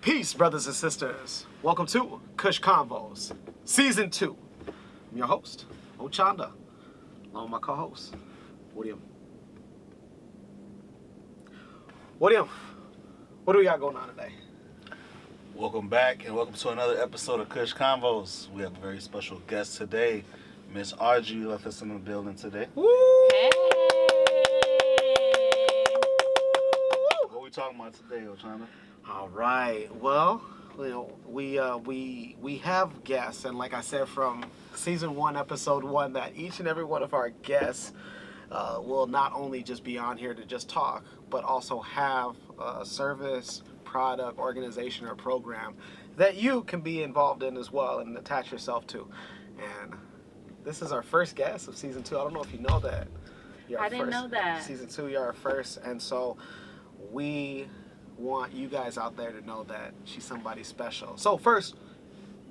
Peace, brothers and sisters. Welcome to Kush Konvos, Season 2. I'm your host, Ochanda, along with my co-host, Wuriem. Wuriem, what do we got going on today? Welcome back and welcome to another episode of Kush Konvos. We have a very special guest today. Miss Audri left us in the building today. Woo! Hey! What are we talking about today, Ochanda? All right. Well, you know, we have guests, and like I said from Season 1, Episode 1, that each and every one of our guests will not only just be on here to just talk, but also have a service, product, organization, or program that you can be involved in as well and attach yourself to. And this is our first guest of Season 2. I don't know if you know that. I didn't know that. Season 2, you're our first. And so we want you guys out there to know that she's somebody special. So first,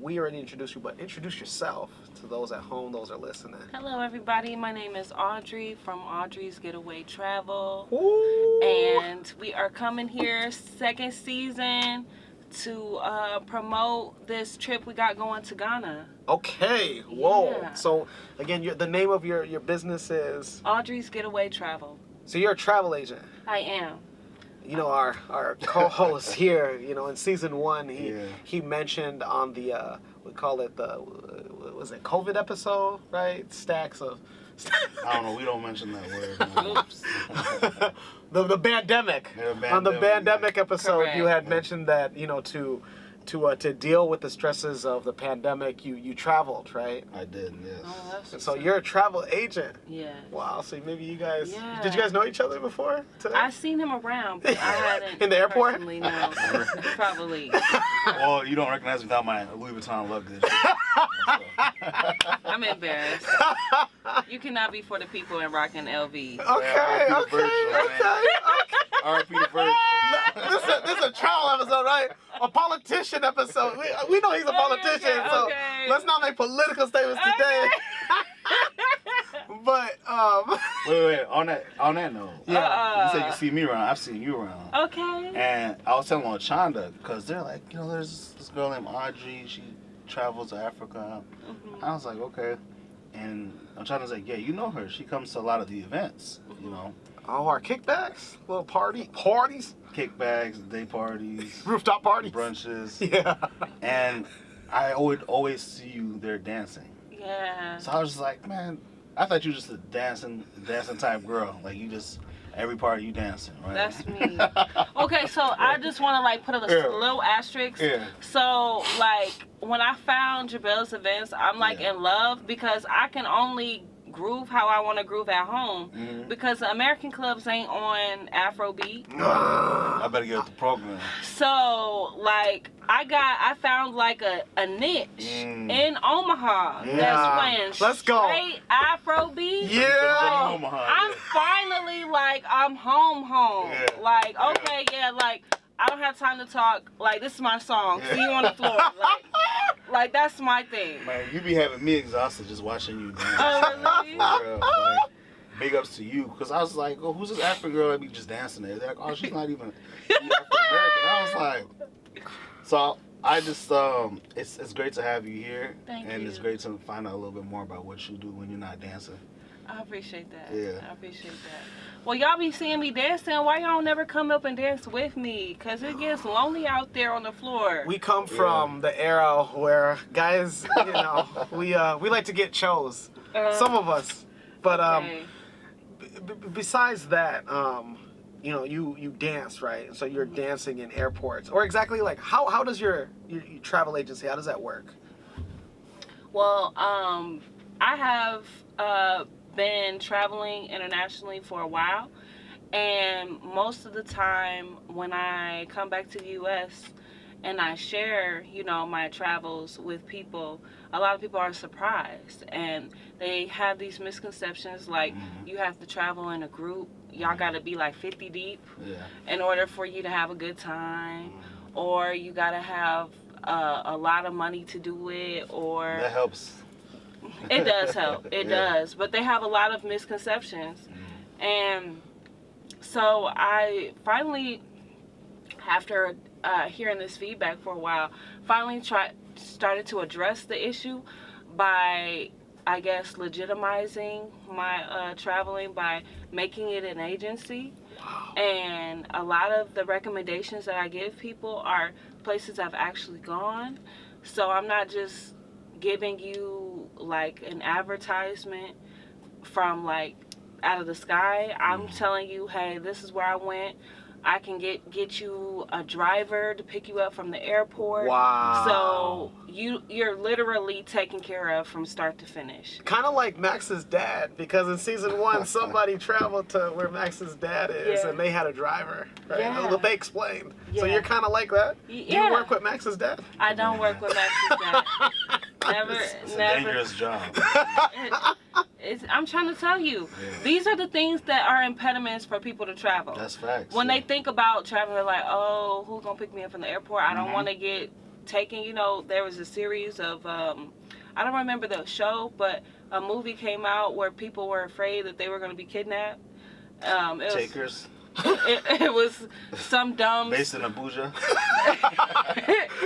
we already introduced you, but introduce yourself to those at home, those are listening. Hello, everybody. My name is Audri from Audri's Getaway Travel. Ooh. And we are coming here second season to promote this trip we got going to Ghana. Okay. Whoa. Yeah. So again, the name of your business is? Audri's Getaway Travel. So you're a travel agent. I am. You know, our co-host here, you know, in Season 1, Yeah. he mentioned on the, we call it the, was it COVID episode, right? Stacks of... I don't know. We don't mention that word. No. Oops. the pandemic. Yeah, On the pandemic episode, Correct. you had mentioned that, you know, to deal with the stresses of the pandemic, you traveled, right? I did, yes. Oh, that's And so what's you're up. a travel agent. Yeah. Wow. So maybe you guys, Yeah. did you guys know each other before today? I seen him around, but I hadn't In the airport? personally known. Probably. Well, you don't recognize me without my Louis Vuitton luggage. I'm embarrassed. You cannot be for the people and rocking LV. Okay, Yeah, okay, okay. R.I.P. the Virgil. This is a travel episode, right? A politician episode. We know he's a politician, so okay. let's not make political statements today. But Wait. On that note, yeah. you said you see me around. I've seen you around. Okay. And I was telling Ochanda, because they're like, you know, there's this girl named Audri. She travels to Africa. Mhm. I was like, okay. And Ochanda's like, yeah, you know her. She comes to a lot of the events, you know. Oh, our kickbacks, little parties, Kickbacks, day parties, rooftop parties, brunches. Yeah. And I would always see you there dancing. Yeah. So I was just like, man, I thought you were just a dancing type girl. Like you just, every party you dancing, right? That's me. Okay, so I just want to like put a Yeah. little asterisk. Yeah. So like when I found Jabel's events, I'm like Yeah. in love because I can only groove how I want to groove at home Mhm. because the American clubs ain't on Afrobeat. I better get with the program. So like I found like a niche in Omaha Yeah. that's playing Let's go. straight Afrobeat. Yeah. Omaha, I'm yeah. finally like I'm home. Yeah. Like okay, yeah, like I don't have time to talk. Like this is my song. See you on the floor. Like that's my thing. Man, you be having me exhausted just watching you dance. Oh, really? For real. Like, big ups to you, because I was like, oh, who's this African girl that be just dancing there? They're like, oh, she's not even African American. I was like, so I just, it's great to have you here. Thank and you. it's great to find out a little bit more about what you do when you're not dancing. I appreciate that. Yeah. I appreciate that. Well, y'all be seeing me dancing. Why y'all never come up and dance with me? Because it gets lonely out there on the floor. We come from the era where guys, you know, we like to get chose. Some of us, but Okay. besides that, you know, you dance, right? So you're dancing in airports, or exactly like how does your travel agency? How does that work? Well, I have been traveling internationally for a while, and most of the time when I come back to the U.S. and I share, you know, my travels with people, a lot of people are surprised, and they have these misconceptions like you have to travel in a group. Y'all got to be like 50 deep Yeah. in order for you to have a good time, or you got to have a lot of money to do it, or That helps. it does help. It Yeah. does. But they have a lot of misconceptions. And so I finally, after hearing this feedback for a while, finally started to address the issue by, I guess, legitimizing my traveling by making it an agency. Wow. And a lot of the recommendations that I give people are places I've actually gone. So I'm not just giving you like an advertisement from like out of the sky. I'm telling you, hey, this is where I went. I can get you a driver to pick you up from the airport. Wow. So you're literally taken care of from start to finish. Kind of like Max's dad, because in season 1, somebody traveled to where Max's dad is, Yeah. and they had a driver. Right? Yeah. They explained. So Yeah. you're kind of like that. Do Yeah. you work with Max's dad? I don't work with Max's dad. It's a dangerous job. I'm trying to tell you, these are the things that are impediments for people to travel. That's facts. When they think about traveling, they're like, oh, who's gonna pick me up from the airport? I don't want to get taken. You know, there was a series of I don't remember the show, but a movie came out where people were afraid that they were going to be kidnapped. Takers. It was some dumb. Based in Abuja.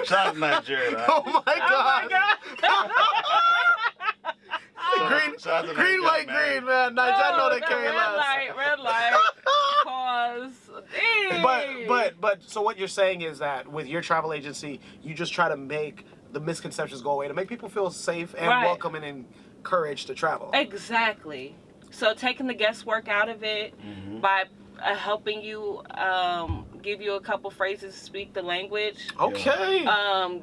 Shout out to Nigeria. Oh my God. Green light, green, man. I know they carry less. Red light. Pause. Dang. But so what you're saying is that with your travel agency, you just try to make the misconceptions go away, to make people feel safe and welcome and encouraged to travel. Exactly. So taking the guesswork out of it by helping you, give you a couple phrases to speak the language. Okay.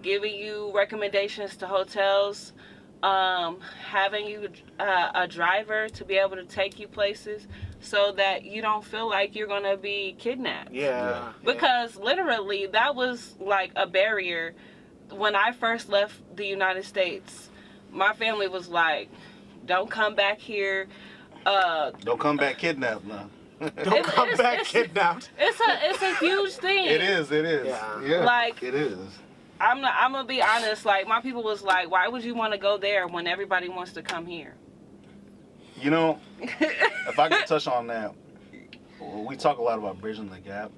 Giving you recommendations to hotels. Having you a driver to be able to take you places so that you don't feel like you're going to be kidnapped. Yeah. Because literally that was like a barrier. When I first left the United States, my family was like, don't come back here. Don't come back kidnapped now. Don't come back kidnapped. It's a huge thing. It is. Yeah. Like, it is. I'm gonna be honest. Like, my people was like, why would you want to go there when everybody wants to come here? You know, if I could touch on that, we talk a lot about bridging the gap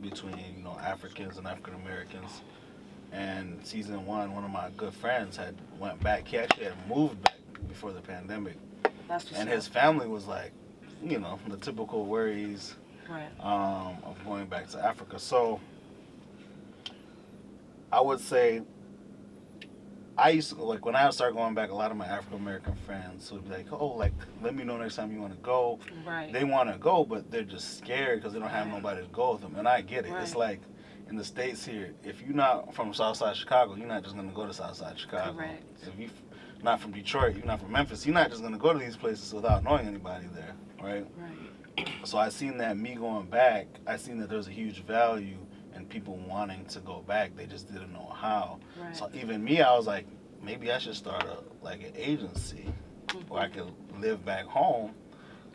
between Africans and African Americans. And season 1, one of my good friends had went back. He actually had moved back before the pandemic, and his family was like, the typical worries of going back to Africa. So I would say, I used to, like, when I started going back, a lot of my African American friends would be like, oh, like, let me know next time you want to go. Right. They want to go, but they're just scared because they don't have nobody to go with them. And I get it. Right. It's like in the States here, if you're not from Southside Chicago, you're not just going to go to Southside Chicago. Correct. If you're not from Detroit, you're not from Memphis, you're not just going to go to these places without knowing anybody there, right? Right. So I seen that me going back, I seen that there's a huge value in people wanting to go back. They just didn't know how. Right. So even me, I was like, maybe I should start an agency where I could live back home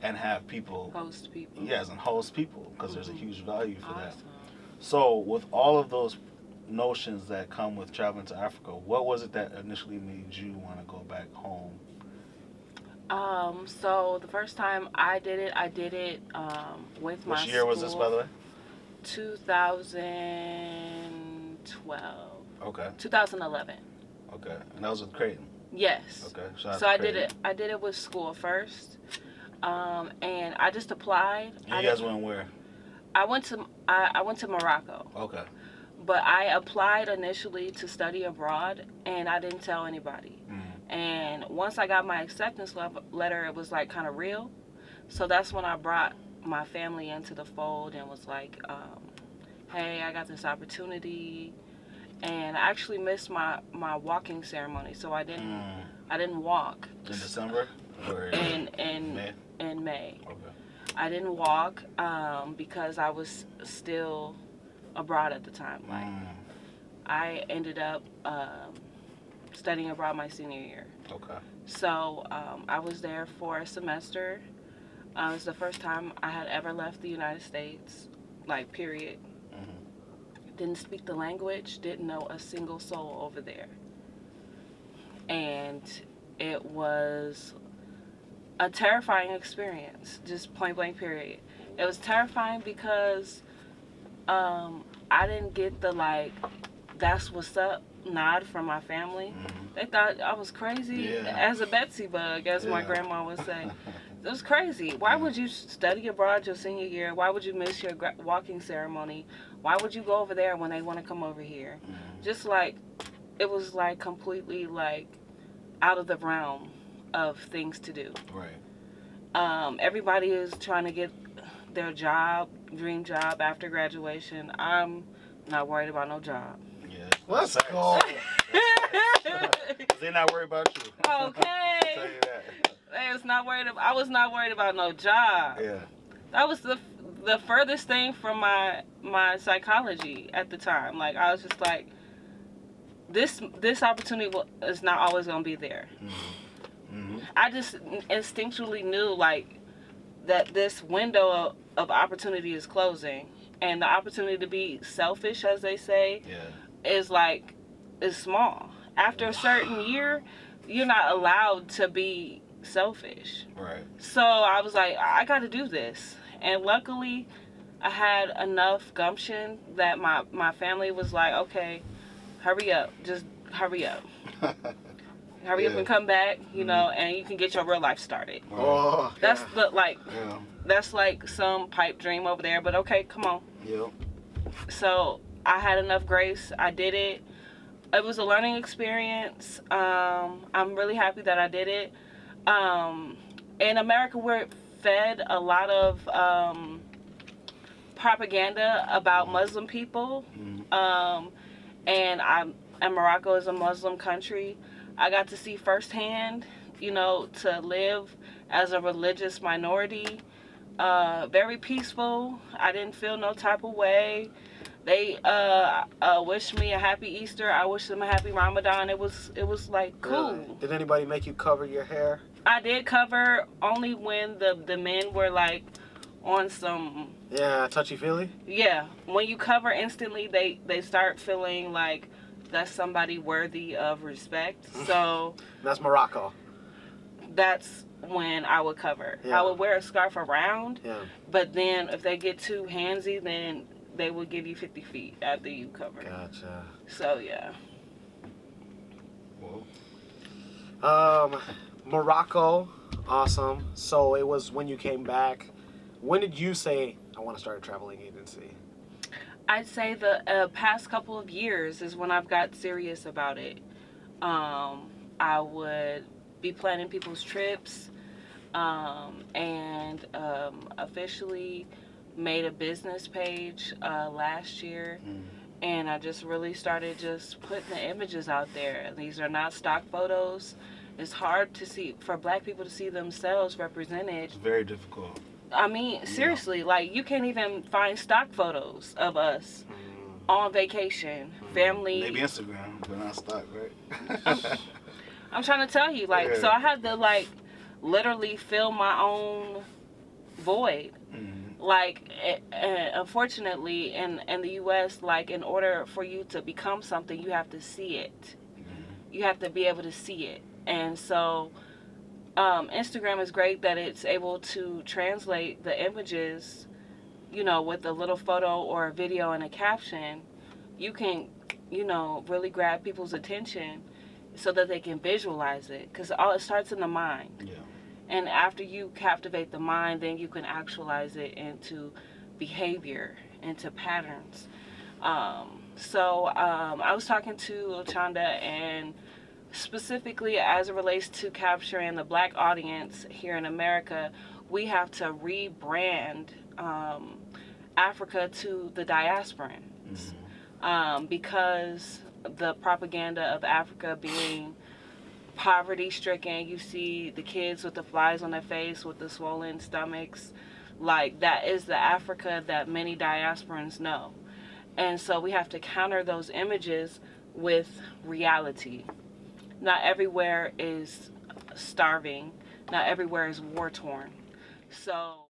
and have people Host people. Yes, and host people, because there's a huge value for that. Awesome. So with all of those notions that come with traveling to Africa, what was it that initially made you want to go back home? So the first time I did it with my Which year was this, by the way? 2012. Okay. 2011. Okay. And that was with Creighton. Yes. Okay. Shout out So to I Creighton. did it with school first. And I just applied. And you guys went where? I went to Morocco. Okay. But I applied initially to study abroad, and I didn't tell anybody. And once I got my acceptance letter, it was like kind of real. So that's when I brought my family into the fold and was like, hey, I got this opportunity. And I actually missed my walking ceremony, so I didn't walk. In December? Or in May? In May. Okay. I didn't walk because I was still abroad at the time. Like, I ended up studying abroad my senior year. Okay. So I was there for a semester. It was the first time I had ever left the United States, like, period. Didn't speak the language, didn't know a single soul over there. And it was a terrifying experience, just point blank period. It was terrifying because I didn't get the like, that's what's up nod from my family. They thought I was crazy as a Betsy bug, as my grandma would say. It was crazy. Why would you study abroad your senior year? Why would you miss your walking ceremony? Why would you go over there when they want to come over here? Just like, it was like completely like out of the realm of things to do. Right. Everybody is trying to get their dream job after graduation. I'm not worried about no job. Yeah. Let's go. They're not worried about you. Okay. I'll tell you that. I was not worried about no job. Yeah. That was the furthest thing from my psychology at the time. Like, I was just like, this opportunity is not always gonna be there. I just instinctually knew like that this window of opportunity is closing, and the opportunity to be selfish, as they say, is small. After a certain year, you're not allowed to be selfish. Right. So I was like, I got to do this, and luckily, I had enough gumption that my family was like, okay, hurry up, just hurry up. Hurry up and come back, you know, and you can get your real life started. Oh, that's that's like some pipe dream over there, but okay, come on. Yep. So I had enough grace. I did it. It was a learning experience. I'm really happy that I did it. In America, we're fed a lot of propaganda about Muslim people, and Morocco is a Muslim country. I got to see firsthand, you know, to live as a religious minority. Very peaceful. I didn't feel no type of way. They wished me a happy Easter. I wished them a happy Ramadan. It was like cool. Really? Did anybody make you cover your hair? I did cover only when the men were like on some touchy-feely? Yeah. When you cover instantly, they start feeling like that's somebody worthy of respect. So that's Morocco. That's when I would cover. I would wear a scarf around, but then if they get too handsy, then they would give you 50 feet after you cover. Gotcha. So yeah. Morocco, awesome. So it was when you came back. When did you say, I want to start a traveling agency? I'd say the past couple of years is when I've got serious about it. I would be planning people's trips, and officially made a business page last year, and I just really started just putting the images out there. These are not stock photos. It's hard to see, for Black people to see themselves represented. It's very difficult. I mean, seriously, like, you can't even find stock photos of us on vacation, family. Maybe Instagram, but not stock, right? I'm trying to tell you, like, so I had to, like, literally fill my own void. Like, unfortunately, in the U.S., like, in order for you to become something, you have to see it. You have to be able to see it. And so Instagram is great that it's able to translate the images, you know, with a little photo or a video and a caption. You can, you know, really grab people's attention so that they can visualize it, because it starts in the mind. And after you captivate the mind, then you can actualize it into behavior, into patterns. So I was talking to Ochanda, and specifically as it relates to capturing the Black audience here in America, we have to rebrand Africa to the diasporans, because the propaganda of Africa being poverty-stricken, you see the kids with the flies on their face, with the swollen stomachs, like, that is the Africa that many diasporans know. And so we have to counter those images with reality. Not everywhere is starving. Not everywhere is war-torn. So